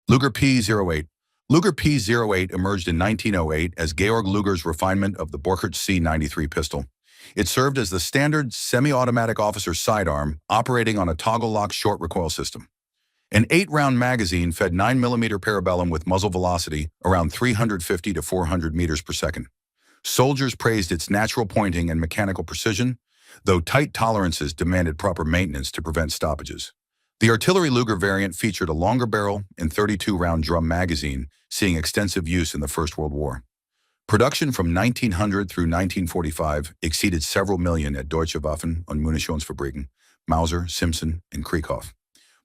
Luger P-08. Luger P-08 emerged in 1908 as Georg Luger's refinement of the Borchert C-93 pistol. It served as the standard semi-automatic officer's sidearm, operating on a toggle-lock short recoil system. An 8-round magazine fed 9mm parabellum with muzzle velocity around 350 to 400 meters per second. Soldiers praised its natural pointing and mechanical precision, though tight tolerances demanded proper maintenance to prevent stoppages. The artillery Luger variant featured a longer barrel and 32-round drum magazine, seeing extensive use in the First World War. Production from 1900 through 1945 exceeded several million at Deutsche Waffen und Munitionsfabriken, Mauser, Simpson, and Krieghoff.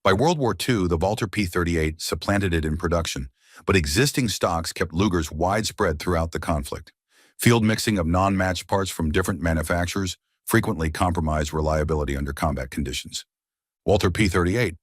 By World War II, the Walther P-38 supplanted it in production, but existing stocks kept Lugers widespread throughout the conflict. Field mixing of non-matched parts from different manufacturers frequently compromised reliability under combat conditions. Walther P-38.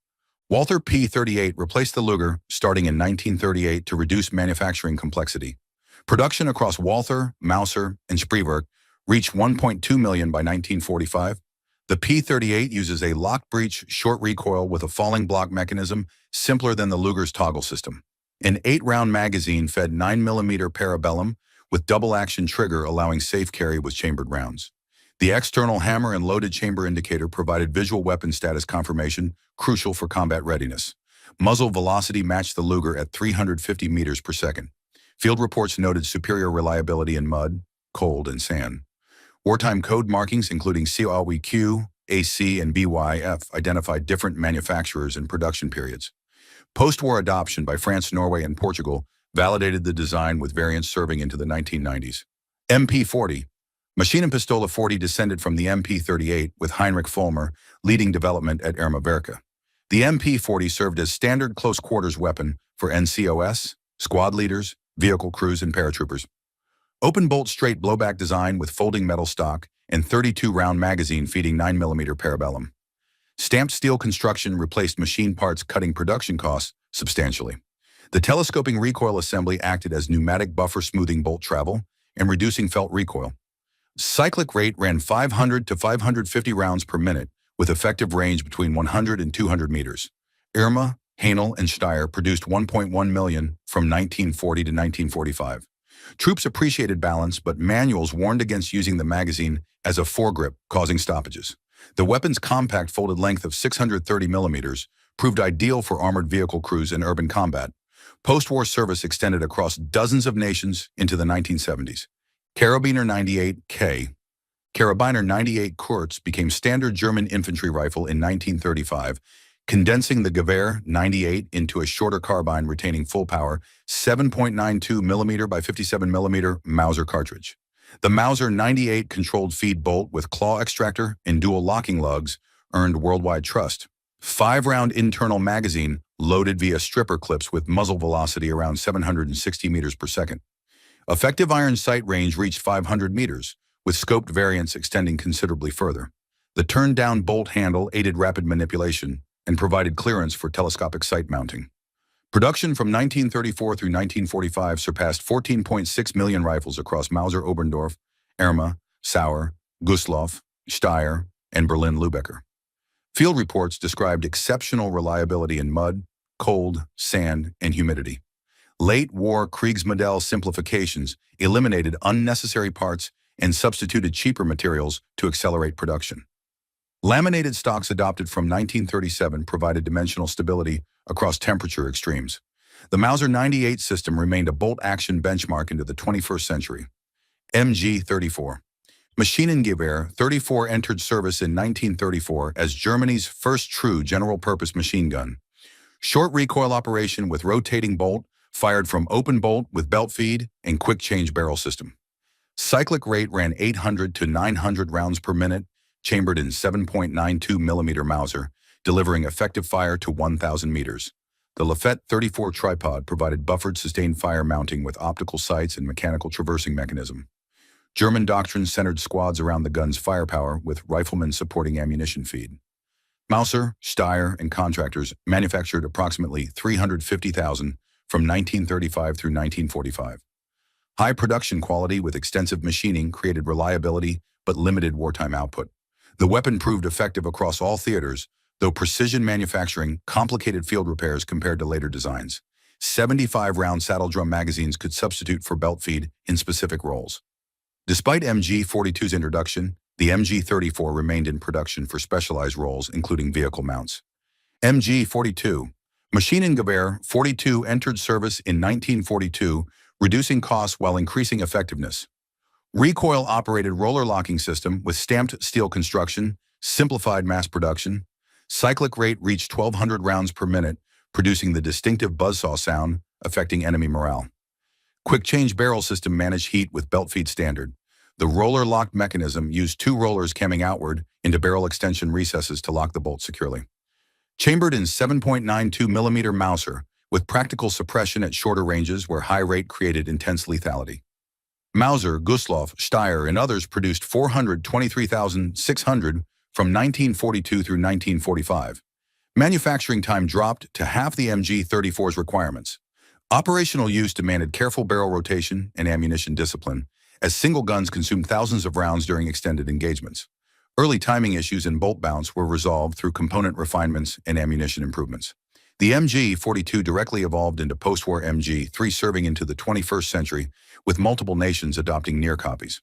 Walther P-38 replaced the Luger starting in 1938 to reduce manufacturing complexity. Production across Walther, Mauser, and Spreewerk reached 1.2 million by 1945. The P-38 uses a lock breech short recoil with a falling block mechanism simpler than the Luger's toggle system. An 8-round magazine fed 9mm parabellum with double-action trigger allowing safe carry with chambered rounds. The external hammer and loaded chamber indicator provided visual weapon status confirmation, crucial for combat readiness. Muzzle velocity matched the Luger at 350 meters per second. Field reports noted superior reliability in mud, cold, and sand. Wartime code markings, including COIQ, AC, and BYF, identified different manufacturers and production periods. Post-war adoption by France, Norway, and Portugal validated the design with variants serving into the 1990s. MP-40. Maschinenpistole 40 descended from the MP-38 with Heinrich Vollmer leading development at Erma-Werke. The MP-40 served as standard close-quarters weapon for NCOS, squad leaders, vehicle crews, and paratroopers. Open-bolt straight blowback design with folding metal stock and 32-round magazine feeding 9mm parabellum. Stamped steel construction replaced machine parts, cutting production costs substantially. The telescoping recoil assembly acted as pneumatic buffer, smoothing bolt travel and reducing felt recoil. Cyclic rate ran 500 to 550 rounds per minute with effective range between 100 and 200 meters. Irma, Haenel, and Steyr produced 1.1 million from 1940 to 1945. Troops appreciated balance, but manuals warned against using the magazine as a foregrip, causing stoppages. The weapon's compact folded length of 630 millimeters proved ideal for armored vehicle crews in urban combat. Post-war service extended across dozens of nations into the 1970s. Karabiner 98K. Karabiner 98 Kurz became standard German infantry rifle in 1935, condensing the Gewehr 98 into a shorter carbine retaining full power 7.92 mm by 57 mm Mauser cartridge. The Mauser 98 controlled feed bolt with claw extractor and dual locking lugs earned worldwide trust. 5-round internal magazine loaded via stripper clips with muzzle velocity around 760 meters per second. Effective iron sight range reached 500 meters, with scoped variants extending considerably further. The turned-down bolt handle aided rapid manipulation and provided clearance for telescopic sight mounting. Production from 1934 through 1945 surpassed 14.6 million rifles across Mauser Oberndorf, Erma, Sauer, Gustloff, Steyr, and Berlin-Lübecker. Field reports described exceptional reliability in mud, cold, sand, and humidity. Late-war Kriegsmodell simplifications eliminated unnecessary parts and substituted cheaper materials to accelerate production. Laminated stocks adopted from 1937 provided dimensional stability across temperature extremes. The Mauser 98 system remained a bolt-action benchmark into the 21st century. MG-34. Maschinengewehr 34 entered service in 1934 as Germany's first true general-purpose machine gun. Short recoil operation with rotating bolt, fired from open bolt with belt feed and quick-change barrel system. Cyclic rate ran 800 to 900 rounds per minute, chambered in 7.92 mm Mauser, delivering effective fire to 1,000 meters. The Lafette 34 tripod provided buffered sustained fire mounting with optical sights and mechanical traversing mechanism. German doctrine centered squads around the gun's firepower with riflemen supporting ammunition feed. Mauser, Steyr, and contractors manufactured approximately 350,000 from 1935 through 1945. High production quality with extensive machining created reliability but limited wartime output. The weapon proved effective across all theaters, though precision manufacturing complicated field repairs compared to later designs. 75-round saddle drum magazines could substitute for belt feed in specific roles. Despite MG-42's introduction, the MG-34 remained in production for specialized roles, including vehicle mounts. MG-42. Maschinengewehr 42 entered service in 1942, reducing costs while increasing effectiveness. Recoil-operated roller locking system with stamped steel construction, simplified mass production. Cyclic rate reached 1,200 rounds per minute, producing the distinctive buzzsaw sound, affecting enemy morale. Quick-change barrel system managed heat with belt feed standard. The roller-locked mechanism used two rollers camming outward into barrel extension recesses to lock the bolt securely. Chambered in 7.92mm Mauser, with practical suppression at shorter ranges where high rate created intense lethality. Mauser, Gustloff, Steyr, and others produced 423,600 from 1942 through 1945. Manufacturing time dropped to half the MG-34's requirements. Operational use demanded careful barrel rotation and ammunition discipline, as single guns consumed thousands of rounds during extended engagements. Early timing issues and bolt bounce were resolved through component refinements and ammunition improvements. The MG-42 directly evolved into post-war MG-3, serving into the 21st century, with multiple nations adopting near copies.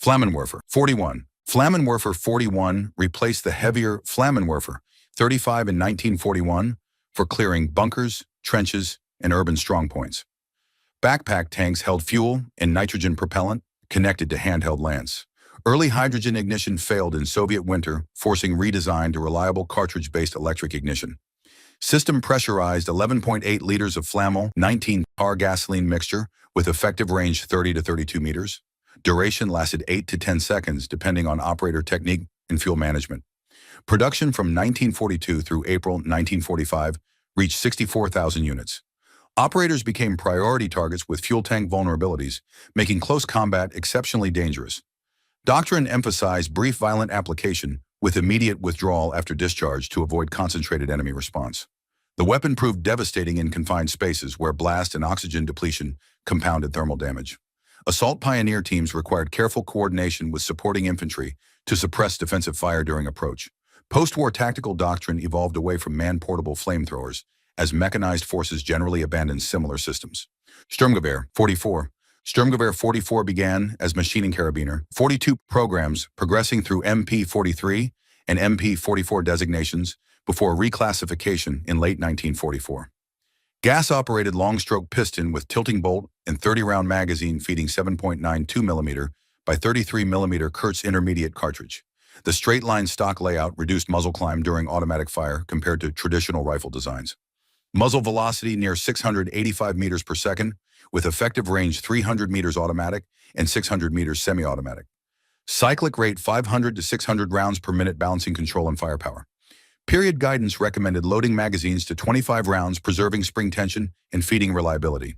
Flammenwerfer 41. Flammenwerfer 41 replaced the heavier Flammenwerfer 35 in 1941 for clearing bunkers, trenches, and urban strongpoints. Backpack tanks held fuel and nitrogen propellant connected to handheld lance. Early hydrogen ignition failed in Soviet winter, forcing redesign to reliable cartridge-based electric ignition. System pressurized 11.8 liters of Flammel 19-tar gasoline mixture with effective range 30 to 32 meters. Duration lasted 8 to 10 seconds depending on operator technique and fuel management. Production from 1942 through April 1945 reached 64,000 units. Operators became priority targets with fuel tank vulnerabilities, making close combat exceptionally dangerous. Doctrine emphasized brief violent application with immediate withdrawal after discharge to avoid concentrated enemy response. The weapon proved devastating in confined spaces where blast and oxygen depletion compounded thermal damage. Assault pioneer teams required careful coordination with supporting infantry to suppress defensive fire during approach. Post-war tactical doctrine evolved away from man-portable flamethrowers, as mechanized forces generally abandoned similar systems. Sturmgewehr 44. Sturmgewehr 44 began as machining carabiner, 42 programs progressing through MP-43 and MP-44 designations before reclassification in late 1944. Gas-operated long-stroke piston with tilting bolt and 30-round magazine feeding 7.92mm by 33mm Kurtz intermediate cartridge. The straight-line stock layout reduced muzzle climb during automatic fire compared to traditional rifle designs. Muzzle velocity near 685 meters per second, with effective range 300 meters automatic and 600 meters semi-automatic. Cyclic rate 500 to 600 rounds per minute, balancing control and firepower. Period guidance recommended loading magazines to 25 rounds, preserving spring tension and feeding reliability.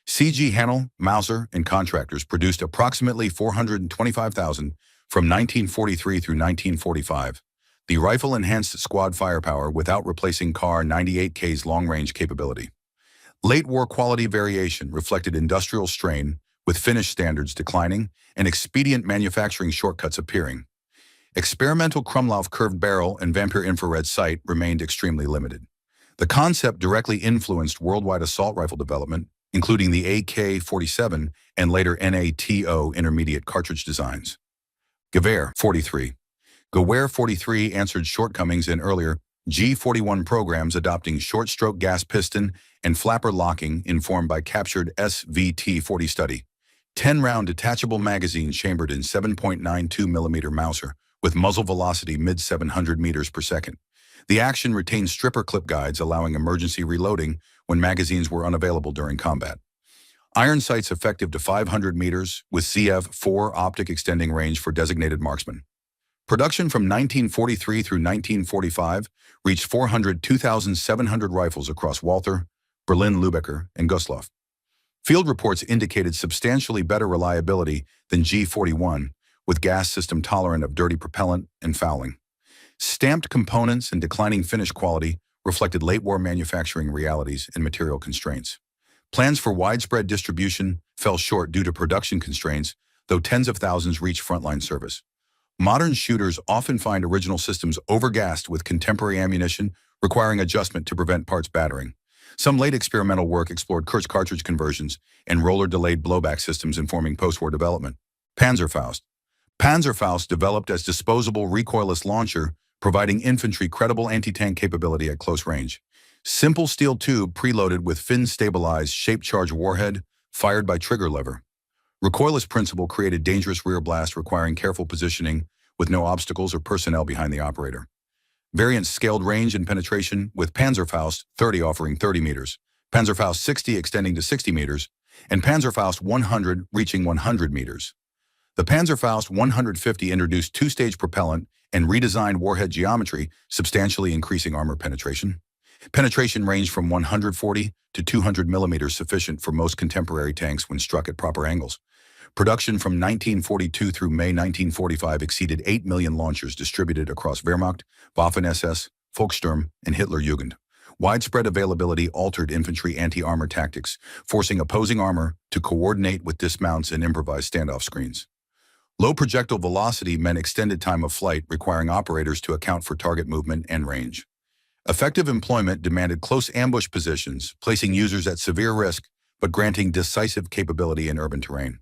C.G. Hanel, Mauser, and contractors produced approximately 425,000 from 1943 through 1945. The rifle enhanced squad firepower without replacing Kar 98K's long-range capability. Late war quality variation reflected industrial strain, with finish standards declining and expedient manufacturing shortcuts appearing. Experimental Krumlov curved barrel and Vampire infrared sight remained extremely limited. The concept directly influenced worldwide assault rifle development, including the AK-47 and later NATO intermediate cartridge designs. Gewehr 43. Gewehr 43 answered shortcomings in earlier G41 programs, adopting short-stroke gas piston and flapper locking informed by captured SVT-40 study. 10-round detachable magazine chambered in 7.92mm Mauser with muzzle velocity mid-700 meters per second. The action retained stripper clip guides, allowing emergency reloading when magazines were unavailable during combat. Iron sights effective to 500 meters with CF4 optic extending range for designated marksmen. Production from 1943 through 1945 reached 402,700 rifles across Walther, Berlin-Lübecker, and Gustloff. Field reports indicated substantially better reliability than G41, with gas system tolerant of dirty propellant and fouling. Stamped components and declining finish quality reflected late-war manufacturing realities and material constraints. Plans for widespread distribution fell short due to production constraints, though tens of thousands reached frontline service. Modern shooters often find original systems overgassed with contemporary ammunition, requiring adjustment to prevent parts battering. Some late experimental work explored Kurz cartridge conversions and roller-delayed blowback systems informing post-war development. Panzerfaust. Panzerfaust developed as disposable recoilless launcher, providing infantry credible anti-tank capability at close range. Simple steel tube preloaded with fin-stabilized shape-charge warhead, fired by trigger lever. Recoilless principle created dangerous rear blast requiring careful positioning with no obstacles or personnel behind the operator. Variants scaled range and penetration, with Panzerfaust 30 offering 30 meters, Panzerfaust 60 extending to 60 meters, and Panzerfaust 100 reaching 100 meters. The Panzerfaust 150 introduced two-stage propellant and redesigned warhead geometry, substantially increasing armor penetration. Penetration ranged from 140 to 200 millimeters, sufficient for most contemporary tanks when struck at proper angles. Production from 1942 through May 1945 exceeded 8 million launchers distributed across Wehrmacht, Waffen-SS, Volkssturm, and Hitlerjugend. Widespread availability altered infantry anti-armor tactics, forcing opposing armor to coordinate with dismounts and improvise standoff screens. Low projectile velocity meant extended time of flight, requiring operators to account for target movement and range. Effective employment demanded close ambush positions, placing users at severe risk, but granting decisive capability in urban terrain.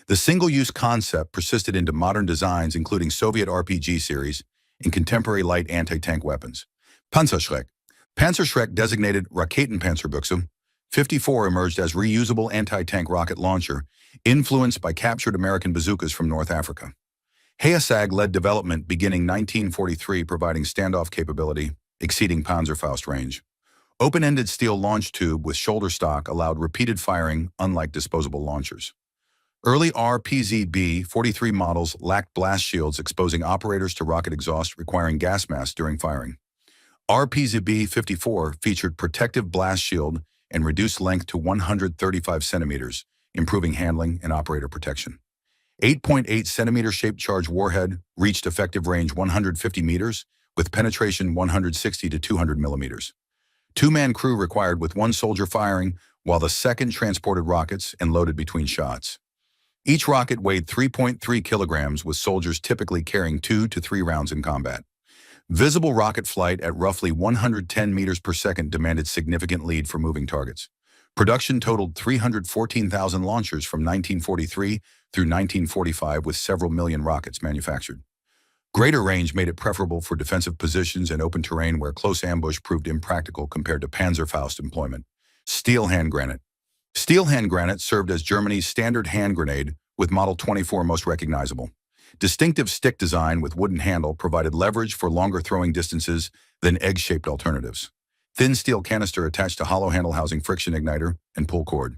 The single-use concept persisted into modern designs, including Soviet RPG series and contemporary light anti-tank weapons. Panzerschreck. Panzerschreck, designated Raketenpanzerbüchse 54, emerged as reusable anti-tank rocket launcher, influenced by captured American bazookas from North Africa. Hayasag led development beginning 1943, providing standoff capability exceeding Panzerfaust range. Open-ended steel launch tube with shoulder stock allowed repeated firing, unlike disposable launchers. Early RPZ-B-43 models lacked blast shields, exposing operators to rocket exhaust, requiring gas masks during firing. RPZ-B-54 featured protective blast shield and reduced length to 135 centimeters, improving handling and operator protection. 8.8 centimeter shaped charge warhead reached effective range 150 meters, with penetration 160 to 200 millimeters. Two-man crew required, with one soldier firing, while the second transported rockets and loaded between shots. Each rocket weighed 3.3 kilograms, with soldiers typically carrying 2 to 3 rounds in combat. Visible rocket flight at roughly 110 meters per second demanded significant lead for moving targets. Production totaled 314,000 launchers from 1943 through 1945, with several million rockets manufactured. Greater range made it preferable for defensive positions and open terrain where close ambush proved impractical compared to Panzerfaust employment. Steel hand granate. Steel hand granate served as Germany's standard hand grenade, with Model 24 most recognizable. Distinctive stick design with wooden handle provided leverage for longer throwing distances than egg-shaped alternatives. Thin steel canister attached to hollow handle housing friction igniter and pull cord.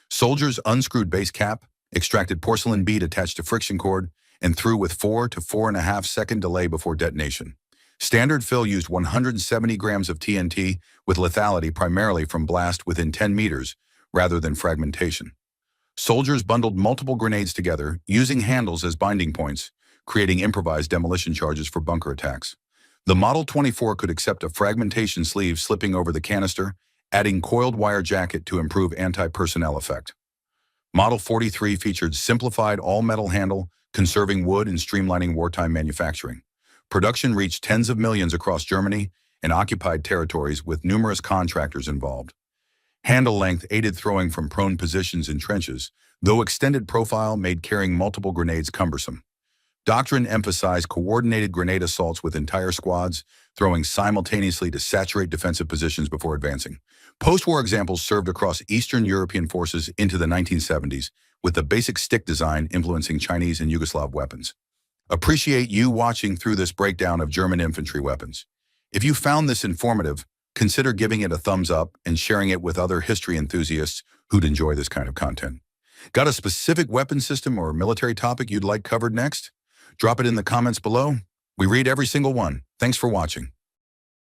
Soldiers unscrewed base cap, extracted porcelain bead attached to friction cord, and threw with 4 to 4.5 second delay before detonation. Standard fill used 170 grams of TNT, with lethality primarily from blast within 10 meters, rather than fragmentation. Soldiers bundled multiple grenades together, using handles as binding points, creating improvised demolition charges for bunker attacks. The Model 24 could accept a fragmentation sleeve slipping over the canister, adding coiled wire jacket to improve anti-personnel effect. Model 43 featured simplified all-metal handle, conserving wood and streamlining wartime manufacturing. Production reached tens of millions across Germany and occupied territories, with numerous contractors involved. Handle length aided throwing from prone positions in trenches, though extended profile made carrying multiple grenades cumbersome. Doctrine emphasized coordinated grenade assaults with entire squads, throwing simultaneously to saturate defensive positions before advancing. Post-war examples served across Eastern European forces into the 1970s, with the basic stick design influencing Chinese and Yugoslav weapons. Appreciate you watching through this breakdown of German infantry weapons. If you found this informative, consider giving it a thumbs up and sharing it with other history enthusiasts who'd enjoy this kind of content. Got a specific weapon system or military topic you'd like covered next? Drop it in the comments below. We read every single one. Thanks for watching.